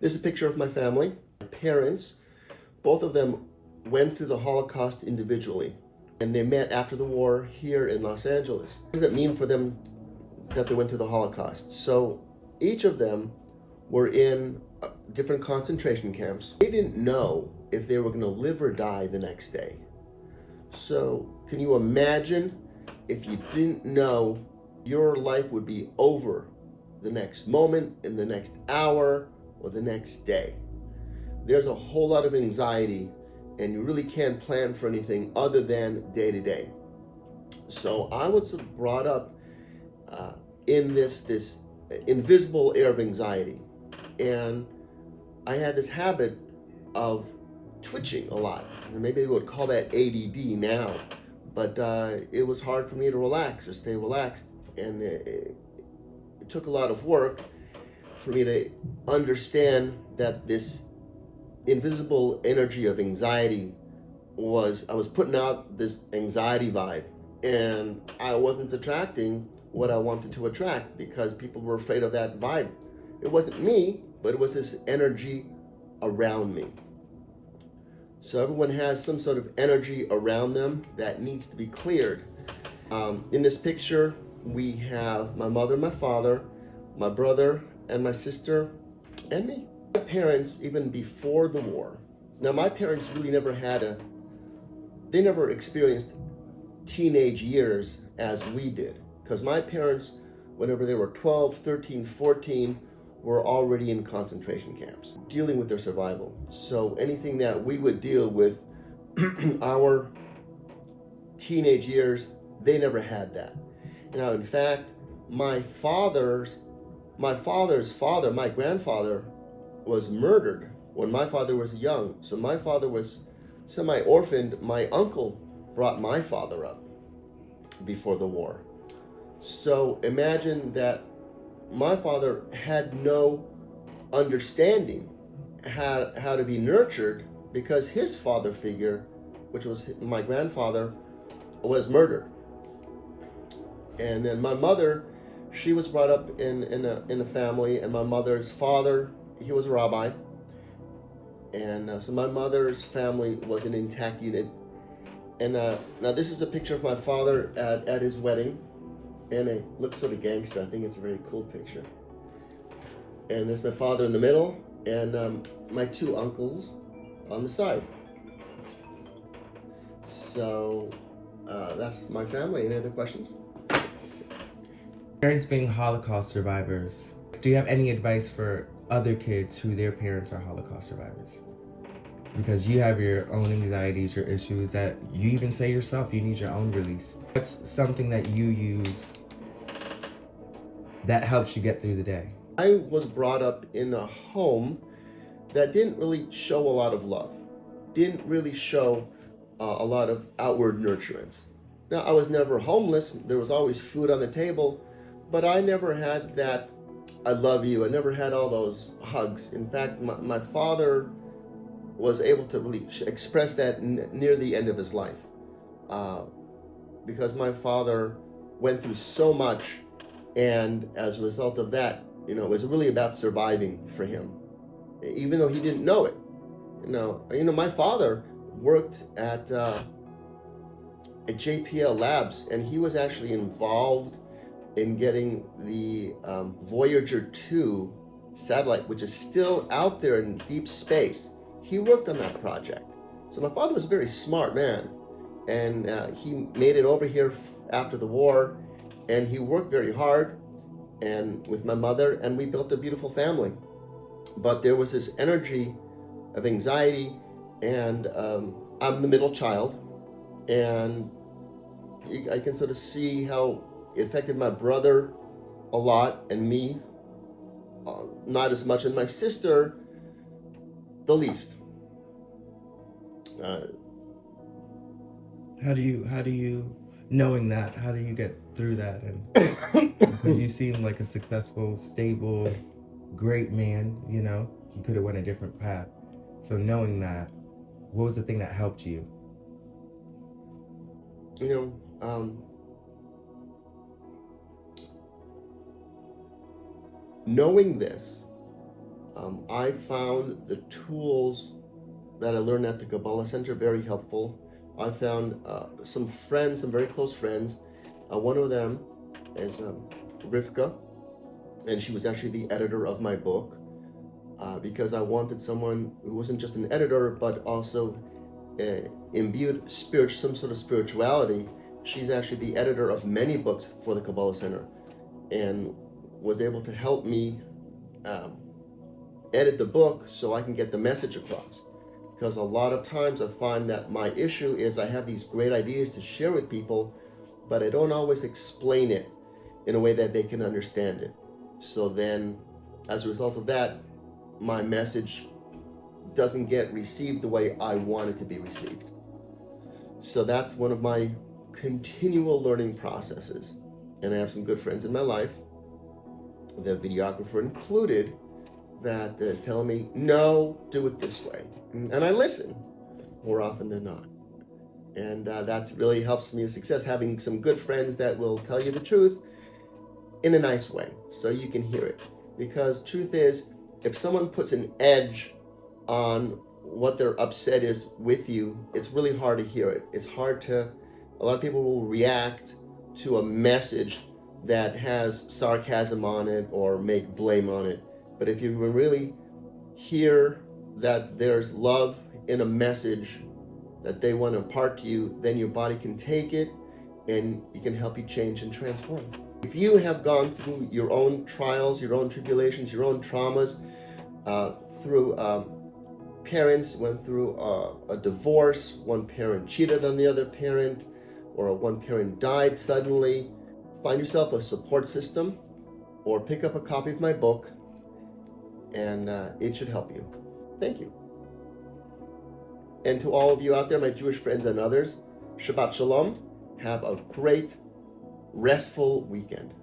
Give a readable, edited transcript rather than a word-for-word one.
This is a picture of my family. My parents, both of them went through the Holocaust individually, and they met after the war here in Los Angeles. What does it mean for them that they went through the Holocaust? So each of them were in different concentration camps. They didn't know if they were going to live or die the next day. So can you imagine if you didn't know your life would be over the next moment, in the next hour, or the next day? There's a whole lot of anxiety, and you really can't plan for anything other than day to day. So I was brought up in this invisible air of anxiety, and I had this habit of twitching a lot. Maybe they would call that ADD now, but it was hard for me to relax or stay relaxed, and it took a lot of work for me to understand that this invisible energy of anxiety I was putting out this anxiety vibe, and I wasn't attracting what I wanted to attract because people were afraid of that vibe. It wasn't me, but it was this energy around me. So everyone has some sort of energy around them that needs to be cleared. In this picture, we have my mother, my father, my brother, and my sister, and me. My parents, even before the war. Now, my parents really they never experienced teenage years as we did. Because my parents, whenever they were 12, 13, 14, were already in concentration camps, dealing with their survival. So anything that we would deal with our teenage years, they never had that. Now, in fact, my father's father, my grandfather, was murdered when my father was young. So my father was semi-orphaned. My uncle brought my father up before the war. So imagine that my father had no understanding how to be nurtured because his father figure, which was my grandfather, was murdered. And then my mother, she was brought up in a family, and my mother's father, he was a rabbi. And so my mother's family was an intact unit. And now this is a picture of my father at his wedding. And it looks sort of gangster. I think it's a very cool picture. And there's my father in the middle, and my two uncles on the side. So that's my family. Any other questions? Parents being Holocaust survivors, do you have any advice for other kids who their parents are Holocaust survivors? Because you have your own anxieties, your issues that you even say yourself, you need your own release. What's something that you use that helps you get through the day? I was brought up in a home that didn't really show a lot of love, didn't really show a lot of outward nurturance. Now, I was never homeless. There was always food on the table, but I never had that I love you. I never had all those hugs. In fact, my father was able to really express that near the end of his life, because my father went through so much, and as a result of that, it was really about surviving for him, even though he didn't know it. My father worked at JPL Labs, and he was actually involved in getting the Voyager 2 satellite, which is still out there in deep space. He worked on that project. So my father was a very smart man, and he made it over here after the war, and he worked very hard and with my mother, and we built a beautiful family. But there was this energy of anxiety, and I'm the middle child, and I can sort of see how it affected my brother a lot, and me not as much, and my sister the least. How do you knowing that, how do you get through that? And because you seem like a successful, stable, great man, you could have went a different path. So knowing that, what was the thing that helped you? Knowing this, I found the tools that I learned at the Kabbalah Center very helpful. I found some friends, some very close friends. One of them is Rivka, and she was actually the editor of my book because I wanted someone who wasn't just an editor but also imbued some sort of spirituality. She's actually the editor of many books for the Kabbalah Center and was able to help me edit the book so I can get the message across. Because a lot of times I find that my issue is I have these great ideas to share with people, but I don't always explain it in a way that they can understand it. So then, as a result of that, my message doesn't get received the way I want it to be received. So that's one of my continual learning processes. And I have some good friends in my life, the videographer included, that is telling me, no, do it this way. And I listen more often than not. And that really helps me with success, having some good friends that will tell you the truth in a nice way so you can hear it. Because truth is, if someone puts an edge on what their upset is with you, it's really hard to hear it. It's hard to, a lot of people will react to a message that has sarcasm on it or make blame on it. But if you really hear that there's love in a message that they want to impart to you, then your body can take it and it can help you change and transform. If you have gone through your own trials, your own tribulations, your own traumas, through parents went through a divorce, one parent cheated on the other parent, or one parent died suddenly, find yourself a support system or pick up a copy of my book, and it should help you. Thank you. And to all of you out there, my Jewish friends and others, Shabbat Shalom. Have a great, restful weekend.